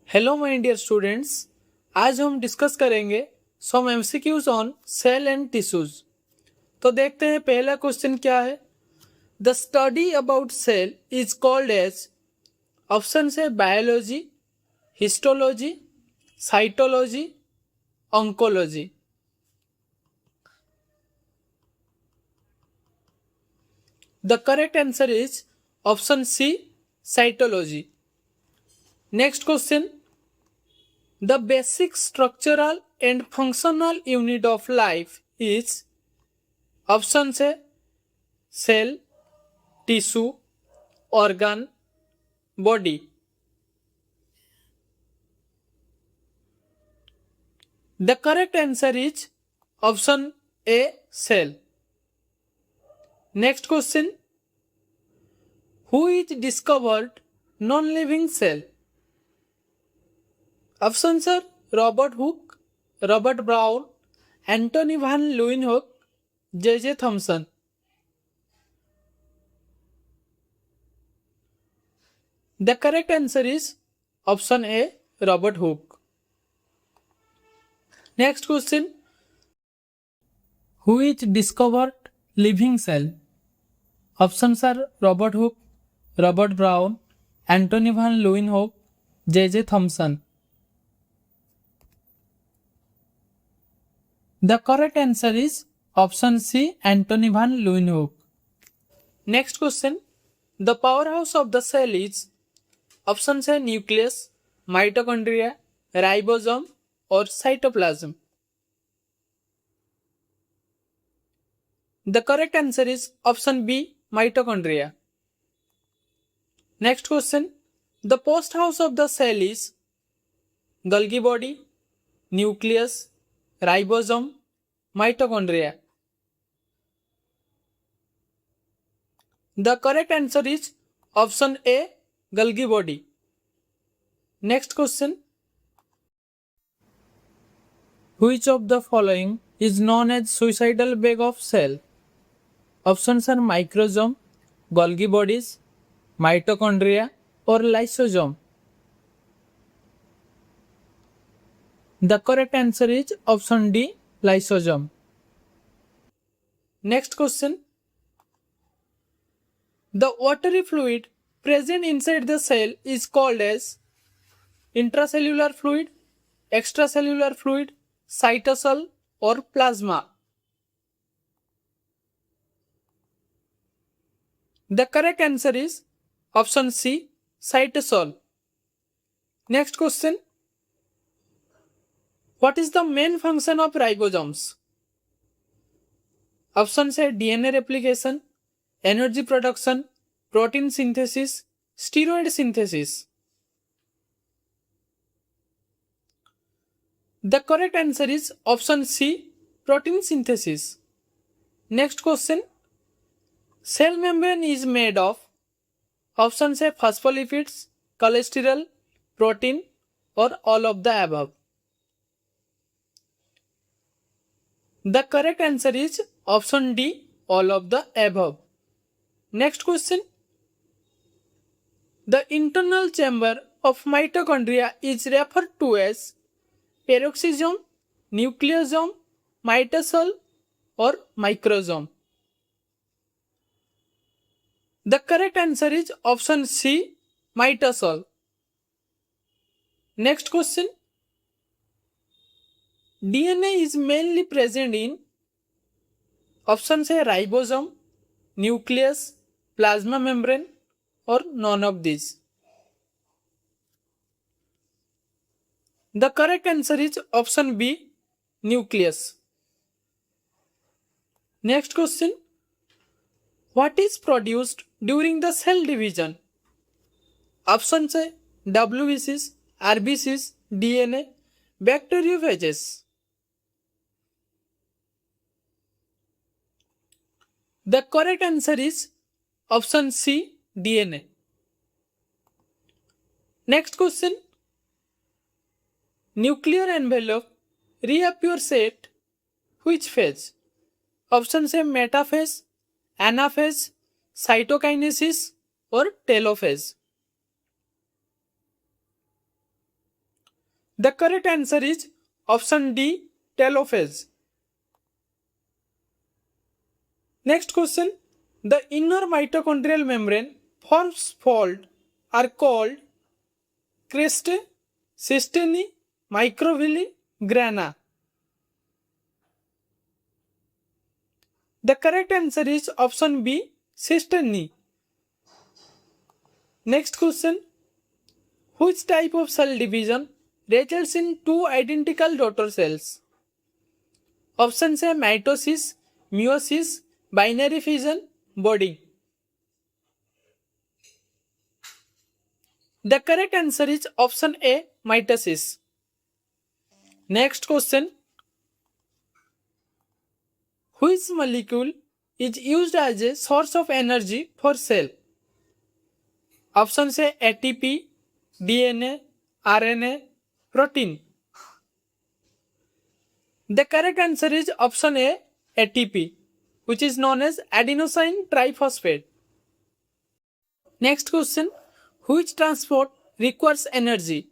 Hello my dear students. आज हम discuss करेंगे some MCQs on cell and tissues. तो देखते हैं पहला क्वेश्चन क्या है। The study about cell is called as, option है biology, histology, cytology, oncology. The correct answer is option C, cytology. Next question, the basic structural and functional unit of life is, option है cell, tissue, organ, body. The correct answer is option A, cell. Next question, who is discovered non living cell? Option sir Robert Hooke, Robert Brown, Antonie van Leeuwenhoek, J Thomson. The correct answer is option A, Robert Hooke. Next question, who is discovered living cell? Options are Robert Hooke, Robert Brown, Anthony van Leeuwenhoek, J. Thomson. The correct answer is option C, Anthony van Leeuwenhoek. Next question, the powerhouse of the cell is, options है nucleus, mitochondria, ribosome और cytoplasm. The correct answer is option B, mitochondria. Next question, the post house of the cell is Golgi body, nucleus, ribosome, mitochondria. The correct answer is option A, Golgi body. Next question, which of the following is known as suicidal bag of cell? Options are microsome, Golgi bodies, mitochondria or lysosome. The correct answer is option D, lysosome. Next question, the watery fluid present inside the cell is called as intracellular fluid, extracellular fluid, cytosol or plasma. The correct answer is option C, cytosol. Next question, what is the main function of ribosomes? Options है DNA replication, energy production, protein synthesis, steroid synthesis. The correct answer is option C, protein synthesis. Next question, cell membrane is made of, options है phospholipids, cholesterol, protein or all of the above. The correct answer is option D, all of the above. Next question, the internal chamber of mitochondria is referred to as peroxisome, nucleosome, mitosol or microsome. The correct answer is option C, mitosol. Next question, DNA is mainly present in, options है ribosome, nucleus, plasma membrane or none of these. The correct answer is option B, nucleus. Next question, what is produced during the cell division? Options है WBCs, RBCs, DNA, bacteriophages. The correct answer is option C, DNA. Next question, nuclear envelope reappears at which phase? Options है metaphase, anaphase, cytokinesis और telophase. The correct answer is option D, telophase. Next question. The inner mitochondrial membrane forms fold are called creste, cystine, microvilli, grana. The correct answer is option B, cystine. Next question. Which type of cell division results in two identical daughter cells? Options A, mitosis, meiosis, binary fission, budding. The correct answer is option A, mitosis. Next question. Which molecule is used as a source of energy for cell? Options A, ATP, DNA, RNA, protein. The correct answer is option A, ATP, which is known as adenosine triphosphate. Next question. Which transport requires energy?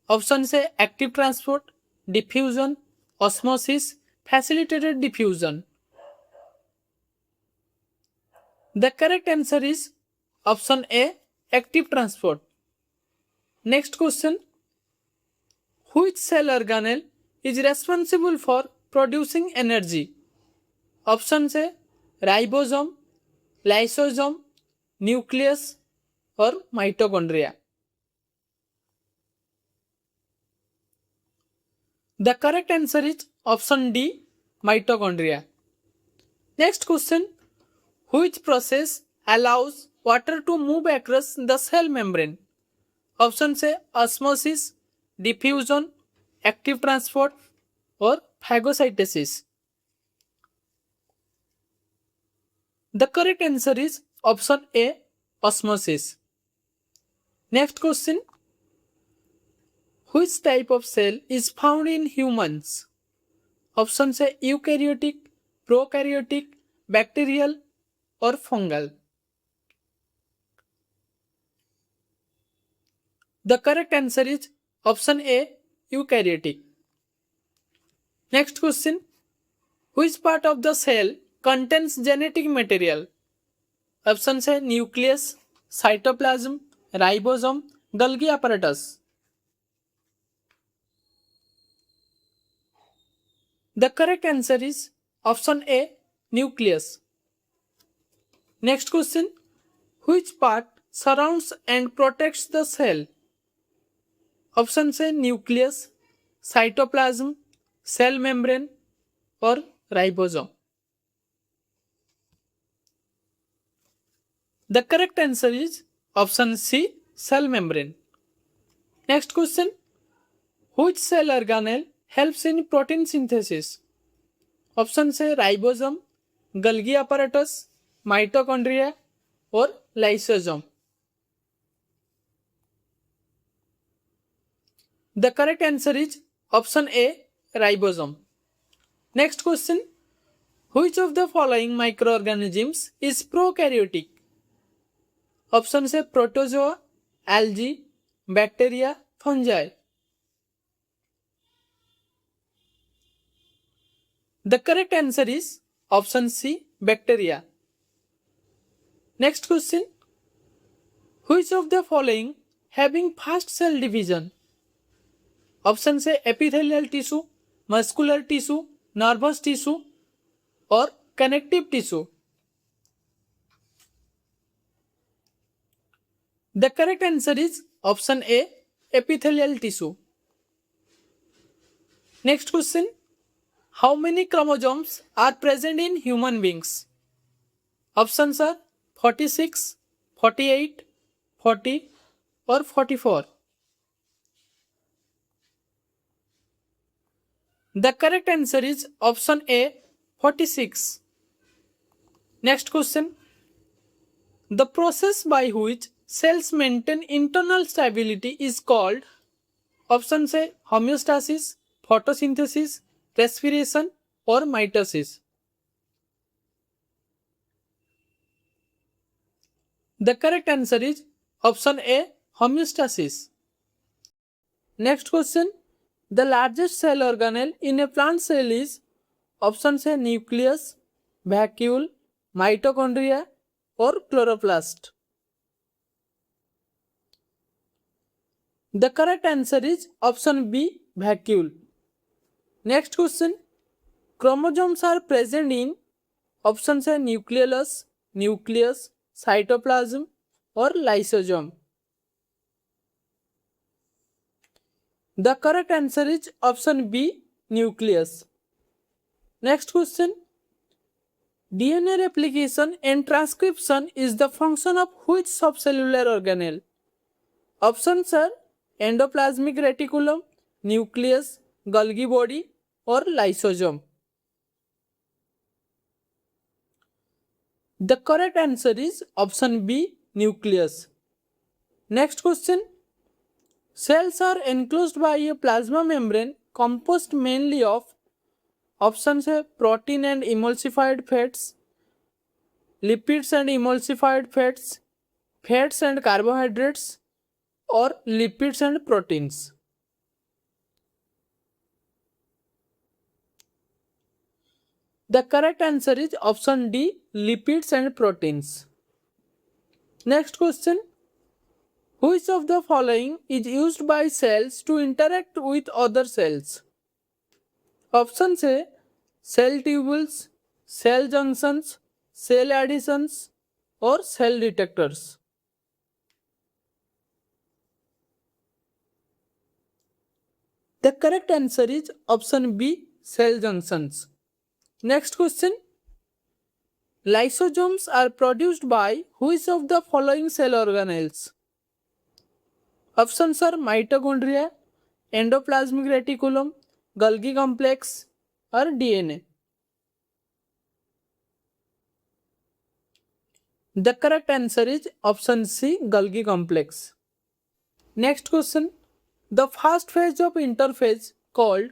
Options A, active transport, diffusion, osmosis, facilitated diffusion. The correct answer is option A, active transport. Next question. Which cell organelle is responsible for producing energy? Options A, ribosome, lysosome, nucleus, or mitochondria. The correct answer is option D, mitochondria. Next question. Which process allows water to move across the cell membrane? Options A, osmosis, diffusion, active transport, or phagocytosis. The correct answer is option A, osmosis. Next question. Which type of cell is found in humans? Options A, eukaryotic, prokaryotic, bacterial, or fungal. The correct answer is option A, eukaryotic. Next question. Which part of the cell contains genetic material? Options A, nucleus, cytoplasm, ribosome, Golgi apparatus. The correct answer is option A, nucleus. Next question. Which part surrounds and protects the cell? Options A, nucleus, cytoplasm, cell membrane, or ribosome. The correct answer is option C, cell membrane. Next question. Which cell organelle helps in protein synthesis? Options A, ribosome, Golgi apparatus, mitochondria, or lysosome. The correct answer is option A, ribosome. Next question. Which of the following microorganisms is prokaryotic? Options A, protozoa, algae, bacteria, fungi. The correct answer is option C, bacteria. Next question. Which of the following having fast cell division? Options A, epithelial tissue, muscular tissue, nervous tissue, or connective tissue. The correct answer is option A, epithelial tissue. Next question. How many chromosomes are present in human beings? Options are 46, 48, 40, or 44. The correct answer is option A, 46. Next question. The process by which cells maintain internal stability is called options A, homeostasis, photosynthesis, respiration, or mitosis. The correct answer is option A, homeostasis. Next question. The largest cell organelle in a plant cell is options A nucleus, vacuole, mitochondria or chloroplast. The correct answer is option B vacuole. Next question. Chromosomes are present in options A nucleolus, nucleus, cytoplasm or lysosome. The correct answer is option B nucleus. Next question. DNA replication and transcription is the function of which subcellular organelle? Options are endoplasmic reticulum, nucleus, Golgi body or lysosome. The correct answer is option B nucleus. Next question. Cells are enclosed by a plasma membrane composed mainly of options A protein and emulsified fats, lipids and emulsified fats, fats and carbohydrates, or lipids and proteins. The correct answer is option D lipids and proteins. Next question. Which of the following is used by cells to interact with other cells? Options A cell tubules, cell junctions, cell adhesions, or cell detectors. The correct answer is option B cell junctions. Next question. Lysosomes are produced by which of the following cell organelles? Options are mitochondria, endoplasmic reticulum, Golgi complex, or DNA. The correct answer is option C Golgi complex. Next question. The first phase of interphase called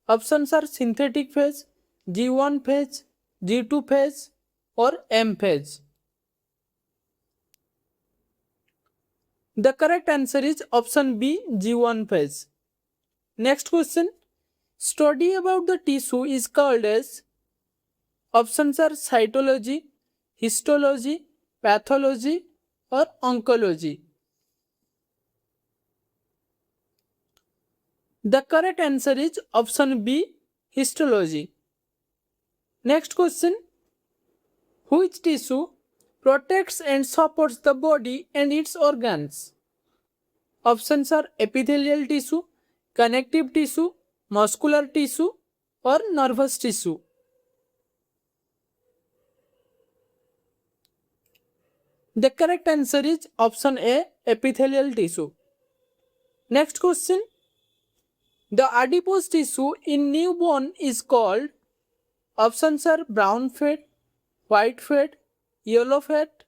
options are synthetic phase, G1 phase, G2 phase, or M phase. The correct answer is option B G1 phase. Next question. Study about the tissue is called as options are cytology, histology, pathology, or oncology. The correct answer is option B histology. Next question. Which tissue protects and supports the body and its organs? Options are epithelial tissue, connective tissue, muscular tissue, or nervous tissue. The correct answer is option A epithelial tissue. Next question. The adipose tissue in newborn is called options are brown fat, white fat, yellow fat,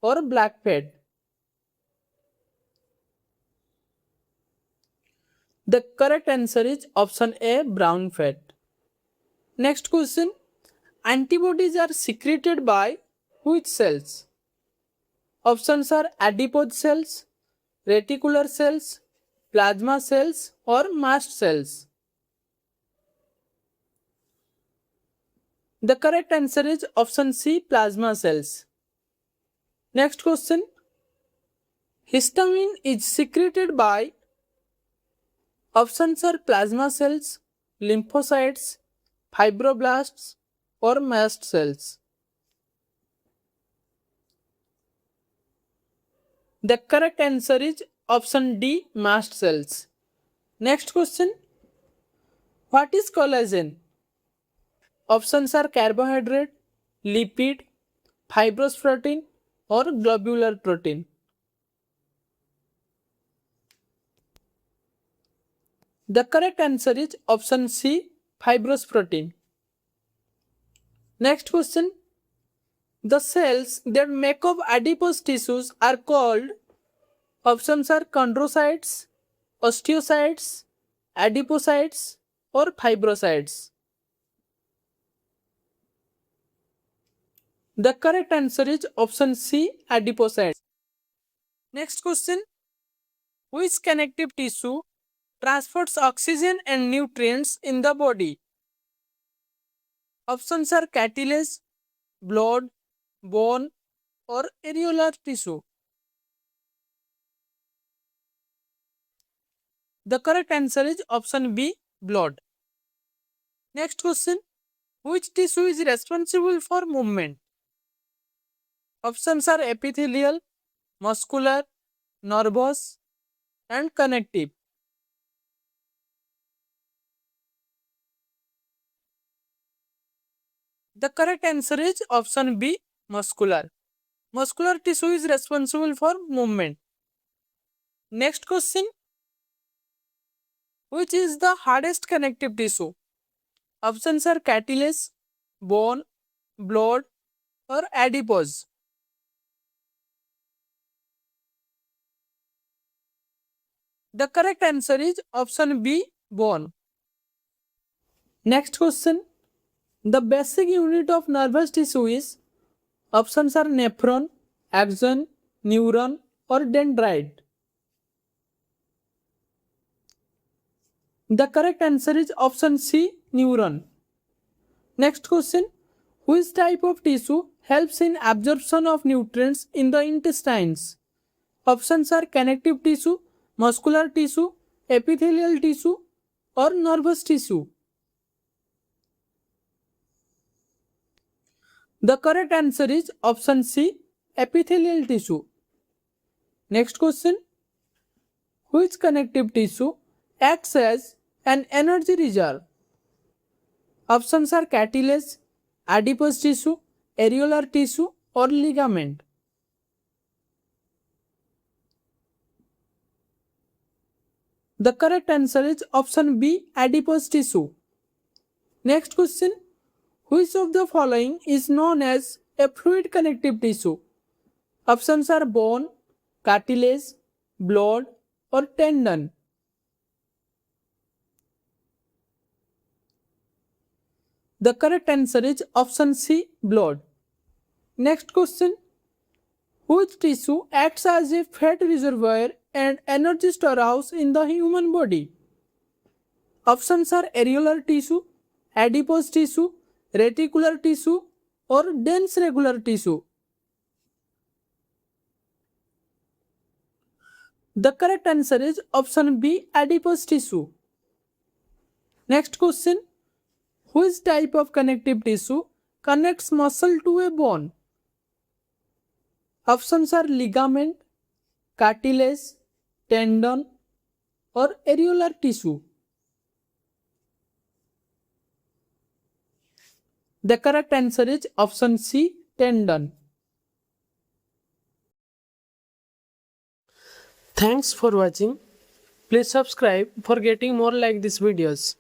or black fat. The correct answer is option A brown fat. Next question. Antibodies are secreted by which cells? Options are adipose cells, reticular cells, plasma cells, or mast cells. The correct answer is option C plasma cells. Next question. Histamine is secreted by options are plasma cells, lymphocytes, fibroblasts, or mast cells. The correct answer is option D mast cells. Next question. What is collagen? Options are carbohydrate, lipid, fibrous protein, or globular protein. The correct answer is option C fibrous protein. Next question. The cells that make up adipose tissues are called options are chondrocytes, osteocytes, adipocytes, or fibrocytes. The correct answer is option C adipocytes. Next question. Which connective tissue transports oxygen and nutrients in the body? Options are cartilage, blood, bone, or areolar tissue. The correct answer is option B, blood. Next question. Which tissue is responsible for movement? Options are epithelial, muscular, nervous, and connective. The correct answer is option B, muscular. Muscular tissue is responsible for movement. Next question. Which is the hardest connective tissue? Options are cartilage, bone, blood, or adipose. The correct answer is option B, bone. Next question. The basic unit of nervous tissue is, options are nephron, axon, neuron, or dendrite. The correct answer is option C, neuron. Next question. Which type of tissue helps in absorption of nutrients in the intestines? Options are connective tissue, muscular tissue, epithelial tissue, or nervous tissue. The correct answer is option C, epithelial tissue. Next question. Which connective tissue acts as an energy reserve? Options are cartilage, adipose tissue, areolar tissue, or ligament. The correct answer is option B, adipose tissue. Next question. Which of the following is known as a fluid connective tissue? Options are bone, cartilage, blood, or tendon. The correct answer is option C, blood. Next question. Which tissue acts as a fat reservoir and energy storehouse in the human body? Options are areolar tissue, adipose tissue, reticular tissue, or dense regular tissue. The correct answer is option B, adipose tissue. Next question. Which type of connective tissue connects muscle to a bone? Options are ligament, cartilage, tendon, or areolar tissue. The correct answer is option C, tendon. Thanks for watching. Please subscribe for getting more like these videos.